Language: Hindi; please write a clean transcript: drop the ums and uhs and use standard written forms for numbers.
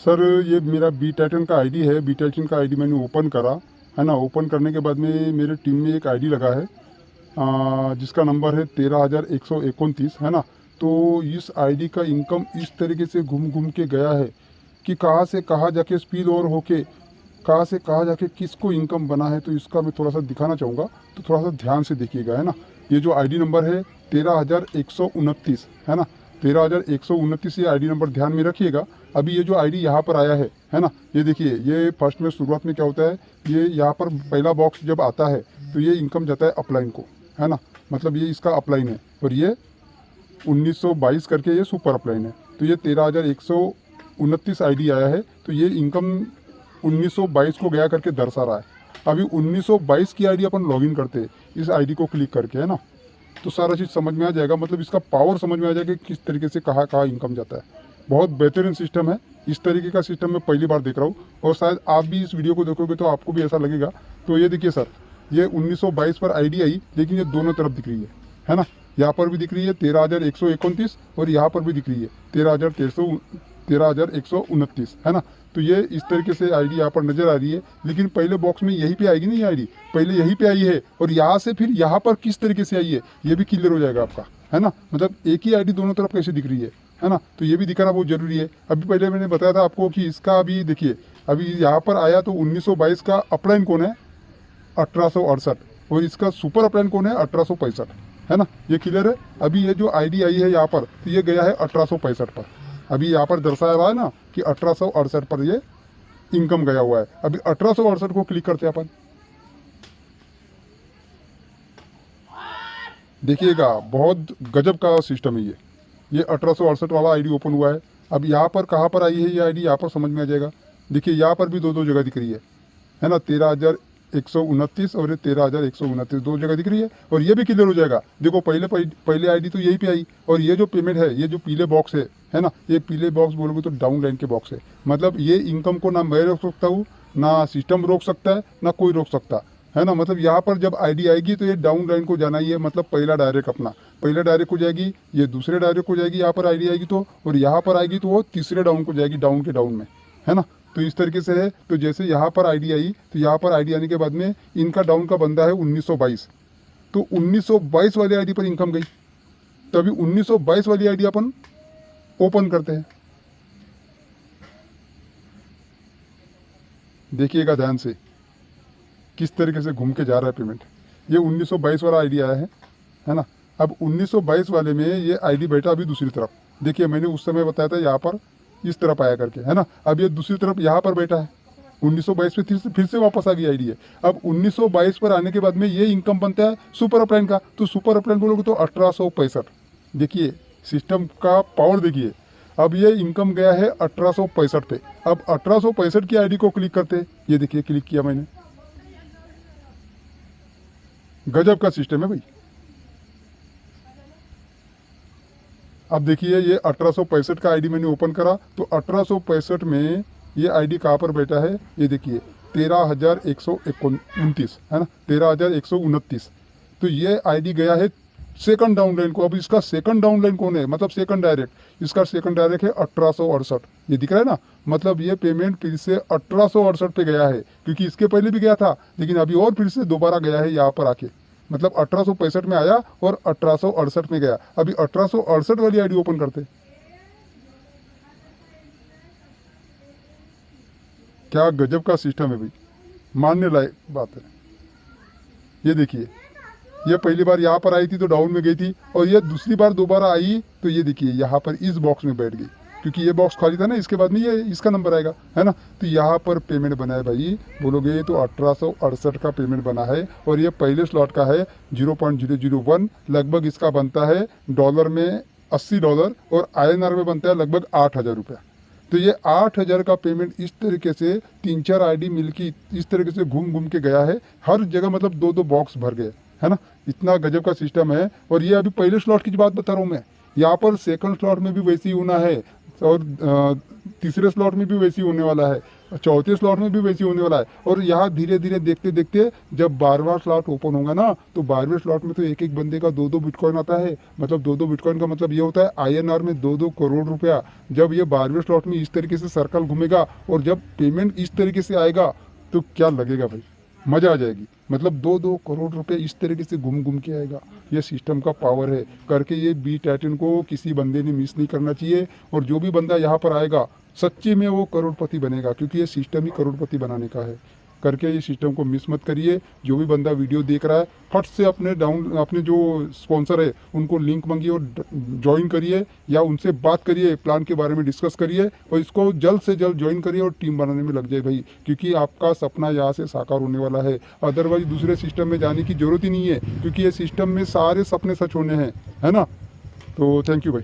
सर ये मेरा बी टाइटन का आईडी है। बी टाइटन का आईडी मैंने ओपन करा है ना। ओपन करने के बाद में मेरे टीम में एक आईडी लगा है जिसका नंबर है 13,129 है ना। तो इस आईडी का इनकम इस तरीके से घूम घूम के गया है कि कहाँ से कहाँ जाके स्पिल ओवर होके कहाँ से कहाँ जाके किसको इनकम बना है। तो इसका मैं थोड़ा सा दिखाना चाहूँगा, तो थोड़ा सा ध्यान से देखिएगा है ना। ये जो आईडी नंबर है 13,129 है ना। 13,129 ये आईडी नंबर ध्यान में रखिएगा। अभी ये जो आईडी यहाँ पर आया है ना, ये देखिए, ये फर्स्ट में शुरुआत में क्या होता है, ये यहाँ पर पहला बॉक्स जब आता है तो ये इनकम जाता है अपलाइन को है ना। मतलब ये इसका अपलाइन है और ये 1922 करके ये सुपर अपलाइन है। तो ये 13,129 आईडी आया है, तो ये इनकम 1922 को गया करके दर्शा रहा है। अभी 1922 की आईडी अपन लॉगिन करते हैं इस आईडी को क्लिक करके है ना, तो सारा चीज़ समझ में आ जाएगा। मतलब इसका पावर समझ में आ जाएगा कि किस तरीके से कहाँ कहाँ इनकम जाता है। बहुत बेहतरीन सिस्टम है। इस तरीके का सिस्टम मैं पहली बार देख रहा हूँ और शायद आप भी इस वीडियो को देखोगे तो आपको भी ऐसा लगेगा। तो ये देखिए सर, ये 1922 पर आईडी आई, लेकिन ये दोनों तरफ दिख रही है ना। यहाँ पर भी दिख रही है 13,129 और यहाँ पर भी दिख रही है 13,129 है ना। तो ये इस तरीके से आईडी यहाँ पर नजर आ रही है, लेकिन पहले बॉक्स में यहीं पे आएगी नहीं आईडी, पहले यहीं पे आई है और यहाँ से फिर यहाँ पर किस तरीके से आई है ये भी क्लियर हो जाएगा आपका है ना। मतलब एक ही आईडी दोनों तरफ कैसे दिख रही है ना। तो ये भी दिखाना बहुत जरूरी है। अभी पहले मैंने बताया था आपको कि इसका अभी देखिए, अभी यहाँ पर आया तो 1922 का अपलाइन कौन है, 1868, और इसका सुपर अपलाइन कौन है, 1865 है ना। ये क्लियर है। अभी ये जो आईडी आई है यहाँ पर, तो ये गया है 1865 पर। अभी यहाँ पर दर्शाया हुआ है ना कि 1868 पर ये इनकम गया हुआ है। अभी 1868 को क्लिक करते हैं अपन, देखिएगा बहुत गजब का सिस्टम है ये 1868 वाला आईडी ओपन हुआ है। अब यहाँ पर कहाँ पर आई है ये आईडी, यहाँ पर समझ में आ जाएगा। देखिए यहाँ पर भी दो दो जगह दिख रही है ना। 13,129 और ये 13,129 दो जगह दिख रही है और ये भी क्लियर हो जाएगा। देखो पहले आईडी तो यही पे आई और ये जो पेमेंट है, ये जो पीले बॉक्स है ना, ये पीले बॉक्स बोलोगे तो डाउन लाइन के बॉक्स है। मतलब ये इनकम को ना मैं रोक सकता हूँ, ना सिस्टम रोक सकता है, ना कोई रोक सकता है ना। मतलब यहाँ पर जब आईडी आएगी तो ये डाउन लाइन को जाना ही है। मतलब पहला डायरेक्ट अपना पहले डायरेक्ट को जाएगी, ये दूसरे डायरेक्ट को जाएगी यहाँ पर आईडी आएगी तो, और यहाँ पर आएगी तो वो तीसरे डाउन को जाएगी, डाउन के डाउन में है ना। तो इस तरीके से है। तो जैसे यहाँ पर आईडी आई, तो यहाँ पर आईडी आने के बाद में इनका डाउन का बंदा है 1922, तो 1922 वाली आईडी पर इनकम गई। तो अभी 1922 वाली आईडी अपन ओपन करते हैं, देखिएगा ध्यान से किस तरीके से घूम के जा रहा है पेमेंट। ये 1922 वाला आईडी आया है ना। अब 1922 वाले में ये आईडी बैठा अभी दूसरी तरफ। देखिए मैंने उस समय बताया था यहाँ पर इस तरफ आया करके है ना। अब ये दूसरी तरफ यहाँ पर बैठा है 1922 पे, फिर से वापस आ गई आईडी है। अब 1922 पर आने के बाद में ये इनकम बनता है सुपर अपलाइन का। तो सुपर अपलाइन बोलोगे तो 1865। देखिए सिस्टम का पावर देखिए। अब ये इनकम गया है 1865 पे। अब 1865 की आईडी को क्लिक करते, ये देखिए क्लिक किया मैंने, गजब का सिस्टम है भाई। अब देखिए ये 1865 का आईडी मैंने ओपन करा, तो 1865 में ये आईडी कहाँ पर बैठा है, ये देखिए 13,129 है ना, 13,129। तो ये आईडी गया है सेकंड डाउन लाइन को। अब इसका सेकंड डाउन लाइन कौन है, मतलब सेकंड डायरेक्ट, इसका सेकंड डायरेक्ट है 1868। ये दिख रहा है ना। मतलब ये पेमेंट फिर से 1868 पे गया है, क्योंकि इसके पहले भी गया था, लेकिन अभी और फिर से दोबारा गया है यहाँ पर आके। मतलब 1865 में आया और 1868 में गया। अभी 1868 वाली आईडी ओपन करते, क्या गजब का सिस्टम है भाई, मानने लायक बात है। ये देखिए, ये पहली बार यहाँ पर आई थी तो डाउन में गई थी, और ये दूसरी बार दोबारा आई तो ये देखिए यहाँ पर इस बॉक्स में बैठ गई, क्योंकि ये बॉक्स खाली था ना। इसके बाद में ये इसका नंबर आएगा है ना। तो यहाँ पर पेमेंट बना है भाई, बोलोगे तो 1868 का पेमेंट बना है। और ये पहले स्लॉट का है 0.001। लगभग इसका बनता है डॉलर में $80 और INR में बनता है लगभग 8,000 रुपया। तो ये 8,000 का पेमेंट इस तरीके से 3-4 आईडी मिलके इस तरीके से घूम घूम के गया है हर जगह। मतलब 2-2 बॉक्स भर गए है ना। इतना गजब का सिस्टम है। और ये अभी पहले स्लॉट की बात बता रहा हूँ मैं। यहाँ पर सेकंड स्लॉट में भी वैसे ही होना है और तीसरे स्लॉट में भी वैसे ही होने वाला है। चौथे स्लॉट में भी वैसे होने वाला है। और यहाँ धीरे धीरे देखते देखते जब 12वां स्लॉट ओपन होगा ना, तो 12वें स्लॉट में तो एक एक बंदे का 2-2 बिटकॉइन आता है। मतलब 2-2 बिटकॉइन का मतलब ये होता है INR में 2-2 करोड़ रुपया। जब ये 12वें स्लॉट में इस तरीके से सर्कल घूमेगा और जब पेमेंट इस तरीके से आएगा तो क्या लगेगा भाई, मजा आ जाएगी। मतलब 2-2 करोड़ रुपए इस तरीके से घूम घूम के आएगा। ये सिस्टम का पावर है। करके ये B13 को किसी बंदे ने मिस नहीं करना चाहिए। और जो भी बंदा यहाँ पर आएगा सच्ची में वो करोड़पति बनेगा, क्योंकि ये सिस्टम ही करोड़पति बनाने का है। करके ये सिस्टम को मिस मत करिए। जो भी बंदा वीडियो देख रहा है फट से अपने जो स्पॉन्सर है उनको लिंक मांगिए और ज्वाइन करिए, या उनसे बात करिए, प्लान के बारे में डिस्कस करिए और इसको जल्द से जल्द ज्वाइन करिए और टीम बनाने में लग जाए भाई, क्योंकि आपका सपना यहाँ से साकार होने वाला है। अदरवाइज दूसरे सिस्टम में जाने की जरूरत ही नहीं है, क्योंकि ये सिस्टम में सारे सपने सच होने हैं, है ना। तो थैंक यू भाई।